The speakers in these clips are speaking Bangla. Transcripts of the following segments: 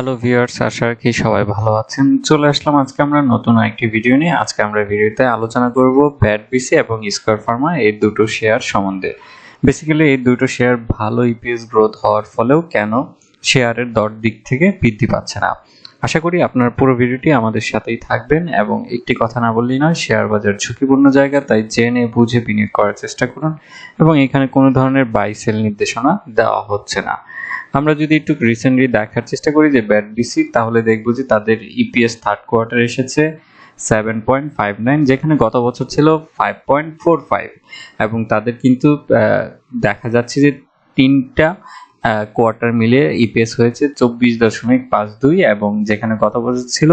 হ্যালো ভিউয়ার্স, আশা রাখি সবাই ভালো আছেন। চলে আসলাম আজকে আমরা নতুন একটি ভিডিও নিয়ে। আজকে আমরা ভিডিওতে আলোচনা করব BATBC এবং স্কয়ার ফার্মা এই দুটো শেয়ার সম্বন্ধে। বেসিক্যালি এই দুটো শেয়ার ভালো ইপিএস গ্রোথ হওয়ার ফলেও কেন শেয়ারের দর দিক থেকে বৃদ্ধি পাচ্ছে না। আশা করি আপনারা পুরো ভিডিওটি আমাদের সাথেই থাকবেন এবং একটি কথা না বললেই নয়, শেয়ার বাজার ঝুঁকিপূর্ণ জায়গা, তাই জেনে বুঝে বিনিয়োগ করার চেষ্টা করুন এবং এখানে কোনো ধরনের বাই সেল নির্দেশনা দেওয়া হচ্ছে না। আমরা যদি একটু রিসেন্টলি দেখার চেষ্টা করি যে BATBC, তাহলে দেখব যে তাদের ইপিএস থার্ড কোয়ার্টার এসেছে 7.59, যেখানে গত বছর ছিল 5.45 এবং তাদের কিন্তু দেখা যাচ্ছে যে তিনটা কোয়ার্টার মিলে ইপিএস হয়েছে 24.52 এবং যেখানে গত বছর ছিল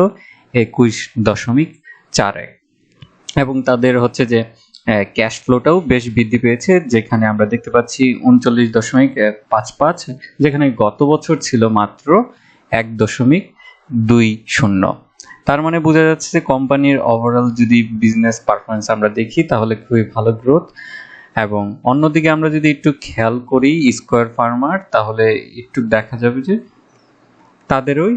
21.41 এবং তাদের হচ্ছে যে ক্যাশ ফ্লোটাও বেশ বৃদ্ধি পেয়েছে, যেখানে আমরা দেখতে পাচ্ছি 39.55, যেখানে গত বছর ছিল মাত্র 1.20। তার মানে বোঝা যাচ্ছে যে কোম্পানির ওভারঅল যদি বিজনেস পারফরমেন্স আমরা দেখি তাহলে খুবই ভালো গ্রোথ। এবং অন্যদিকে আমরা যদি একটু খেয়াল করি স্কয়ার ফার্মার, তাহলে একটু দেখা যাবে যে তাদেরও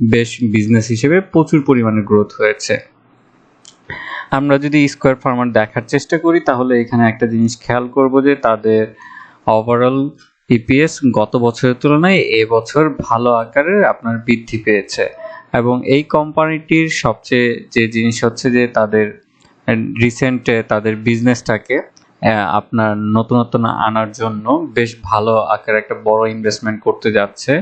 বেশ বিজনেস হিসেবে প্রচুর পরিমাণে গ্রোথ হয়েছে। আমরা যদি স্কয়ার ফার্মার দেখার চেষ্টা করি তাহলে এখানে একটা জিনিস খেয়াল করব যে তাদের ওভারঅল ইপিএস গত বছরের তুলনায় এবছর ভালো আকারে আপনার বৃদ্ধি পেয়েছে এবং এই কোম্পানিটির সবচেয়ে যে জিনিস হচ্ছে যে তাদের রিসেন্ট তাদের বিজনেসটাকে আপনার নতুনত্ব আনার জন্য বেশ ভালো আকারে একটা বড় ইনভেস্টমেন্ট করতে যাচ্ছে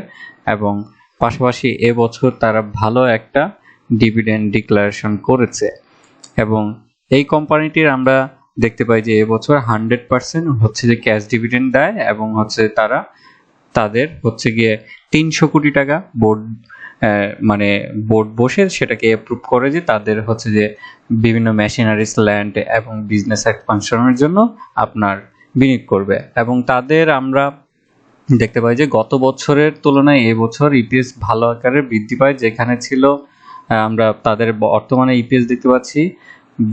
এবং পাশাপাশি এবছর তারা ভালো একটা ডিভিডেন্ড ডিক্লারেশন করেছে এবং এই কোম্পানিটির আমরা দেখতে পাই যে এবছর 100% হচ্ছে যে ক্যাশ ডিভিডেন্ড দেয় এবং হচ্ছে তাদের হচ্ছে গিয়ে 300 কোটি টাকা বোর্ড বসে সেটাকে অ্যাপ্রুভ করে যে তাদের হচ্ছে যে বিভিন্ন মেশিনারিজ, ল্যান্ড এবং বিজনেস এক্সপানশনের জন্য আপনার বিনিয়োগ করবে এবং তাদের আমরা দেখতে পাই যে গত বছরের তুলনায় এবছর ইপিএস ভালো আকারে বৃদ্ধি পায়, যেখানে ছিল আমরা তাদের বর্তমানে ইপিএস দেখতে পাচ্ছি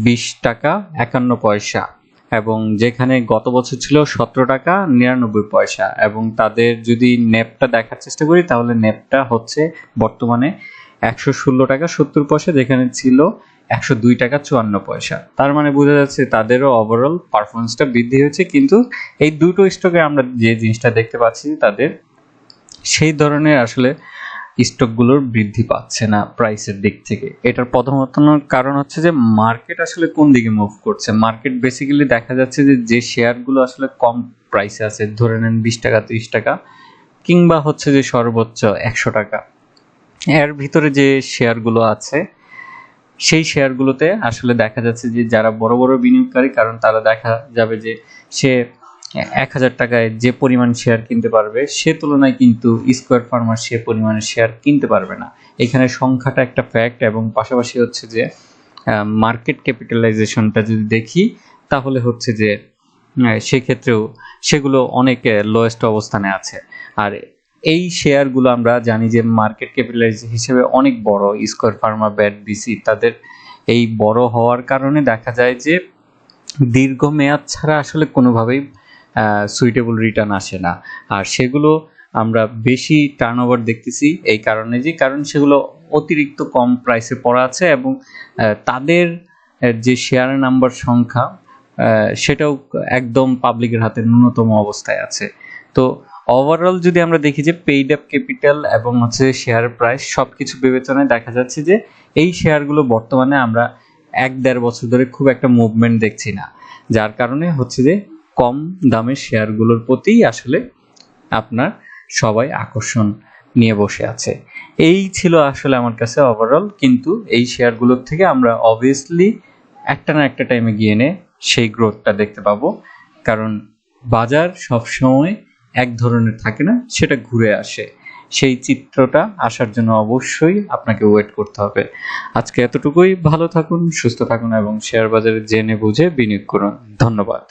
20 টাকা 51 পয়সা এবং যেখানে গত বছর ছিল 17 টাকা 99 পয়সা এবং তাদের যদি নেপটা দেখার চেষ্টা করি তাহলে নেপটা হচ্ছে বর্তমানে 116 টাকা 70 পয়সা, যেখানে ছিল 102 টাকা 54 পয়সা। তার মানে বোঝা যাচ্ছে তাদেরও ওভারঅল পারফরমেন্সটা বৃদ্ধি হয়েছে, কিন্তু এই দুটো স্টকে আমরা যে জিনিসটা দেখতে পাচ্ছি তাদের সেই ধরনের আসলে স্টকগুলোর বৃদ্ধি পাচ্ছে না প্রাইসের দিক থেকে। এটার প্রথমত কারণ হচ্ছে যে মার্কেট আসলে কোন দিকে মুভ করছে। মার্কেট বেসিক্যালি দেখা যাচ্ছে যে শেয়ারগুলো আসলে কম প্রাইসে আছে, ধরে নেন 20 টাকা 30 টাকা কিংবা হচ্ছে যে সর্বোচ্চ 100 টাকা, এর ভিতরে যে শেয়ারগুলো আছে সেই শেয়ারগুলোতে আসলে দেখা যাচ্ছে যে যারা বড় বড় বিনিয়োগকারী, কারণ তারা দেখা যাবে যে সে 1000 টাকায় যে পরিমাণ শেয়ার কিনতে পারবে সে তুলনায় কিন্তু স্কয়ার ফার্মার সে পরিমাণের শেয়ার কিনতে পারবে না। এখানে সংখ্যাটা একটা ফ্যাক্ট এবং পাশাপাশি হচ্ছে যে মার্কেট ক্যাপিটালাইজেশনটা যদি দেখি তাহলে হচ্ছে যে সেক্ষেত্রেও সেগুলো অনেক লোয়েস্ট অবস্থানে আছে। আর এই শেয়ারগুলো আমরা জানি যে মার্কেট ক্যাপিটালাইজ হিসেবে অনেক বড়। স্কয়ার ফার্মা, BATBC তাদের এই বড় হওয়ার কারণে দেখা যায় যে দীর্ঘ মেয়াদ ছাড়া আসলে কোনোভাবেই সুইটেবল রিটার্ন আসে না। আর সেগুলো আমরা বেশি টার্নওভার দেখতেছি এই কারণে কারণ সেগুলো অতিরিক্ত কম প্রাইসে পড়া আছে এবং তাদের যে শেয়ার নাম্বার সংখ্যা সেটাও একদম পাবলিকের হাতে ন্যূনতম অবস্থায় আছে। তো ওভারঅল যদি আমরা দেখি যে পেইড আপ ক্যাপিটাল এবং হচ্ছে শেয়ার প্রাইস সবকিছু বিবেচনায় দেখা যাচ্ছে যে এই শেয়ারগুলো বর্তমানে আমরা 1-1.5 বছর ধরে খুব একটা মুভমেন্ট দেখছি না, যার কারণে হচ্ছে যে কম দামের শেয়ারগুলোর প্রতি আসলে আপনার সবাই আকর্ষণ নিয়ে বসে আছে। এই ছিল আসলে আমার কাছে ওভারঅল, কিন্তু এই শেয়ারগুলোর থেকে আমরা অবভিয়াসলি একটা না একটা টাইমে গিয়ে সেই গ্রোথটা দেখতে পাবো, কারণ বাজার সবসময় এক ধরনের থাকে না, সেটা ঘুরে আসে। সেই চিত্রটা আসার জন্য অবশ্যই আপনাকে ওয়েট করতে হবে। আজকে এতটুকুই। ভালো থাকুন, সুস্থ থাকুন এবং শেয়ার বাজারে জেনে বুঝে বিনিয়োগ করুন। ধন্যবাদ।